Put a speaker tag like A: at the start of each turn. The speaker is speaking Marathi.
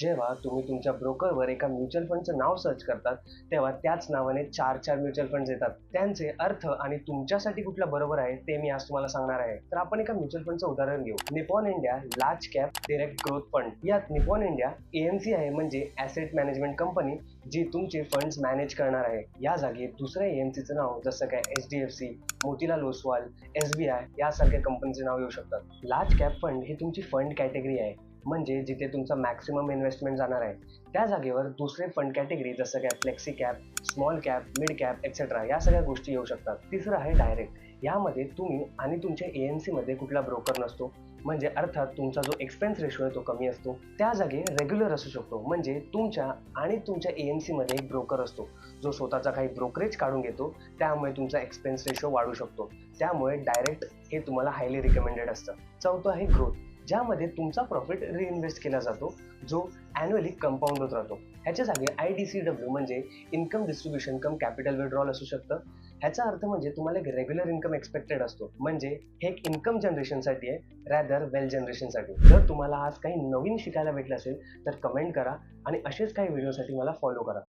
A: जेव्हा तुम्ही तुमच्या ब्रोकरवर एका म्युच्युअल फंडचं नाव सर्च करतात, तेव्हा त्याच नावाने 4 म्युच्युअल फंड्स येतात. त्यांचे अर्थ आणि तुमच्यासाठी कुठला बरोबर आहे ते मी आज तुम्हाला सांगणार आहे. तर आपण एका म्युच्युअल फंडचं उदाहरण घेऊ. Nippon India large cap direct growth fund. यात निपॉन इंडिया एएमसी आहे, म्हणजे ॲसेट मॅनेजमेंट कंपनी, जी तुमचे फंड्स मॅनेज करणार आहे. या जागी दुसऱ्या एएमसीचं नाव जसं काय एचडीएफसी, मोतीलाल ओसवाल, एसबीआय यासारख्या कंपनीचे नाव येऊ शकतात. लार्ज कॅप फंड ही तुमची फंड कॅटेगरी आहे, म्हणजे जिथे तुमचा मॅक्सिमम इन्व्हेस्टमेंट जाणार आहे. त्या जागेवर दुसरे फंड कॅटेगरी जसं काय flexi cap, small cap, mid cap etcetera या सगळ्या गोष्टी येऊ शकतात. तिसरं आहे डायरेक्ट. यामध्ये तुम्ही आणि तुमच्या एएमसी मध्ये कुठला ब्रोकर नसतो, म्हणजे अर्थात तुमचा जो एक्सपेन्स रेशो आहे तो कमी असतो. त्या जागी रेग्युलर असू शकतो, म्हणजे तुमच्या आणि तुमच्या एएमसी मध्ये एक ब्रोकर असतो जो स्वतःचा काही ब्रोकरेज काढून घेतो. त्यामुळे तुमचा एक्सपेन्स रेशो वाढू शकतो. त्यामुळे डायरेक्ट हे तुम्हाला हायली रिकमेंडेड असतं. चौथं आहे ग्रोथ, ज्यामध्ये तुमचा प्रॉफिट रिइन्व्हेस्ट केला जातो, जो ॲन्युअली कंपाऊंड होत राहतो. ह्याच्या जागी IDCW म्हणजे इन्कम डिस्ट्रीब्युशन कम कॅपिटल विड्रॉल असू शकतं. ह्याचा अर्थ म्हणजे तुम्हाला एक रेग्युलर इन्कम एक्सपेक्टेड असतो, म्हणजे हे एक इन्कम जनरेशनसाठी आहे रॅदर वेल्थ जनरेशनसाठी. जर तुम्हाला आज काही नवीन शिकायला भेटलं असेल तर कमेंट करा आणि असेच काही व्हिडिओसाठी मला फॉलो करा.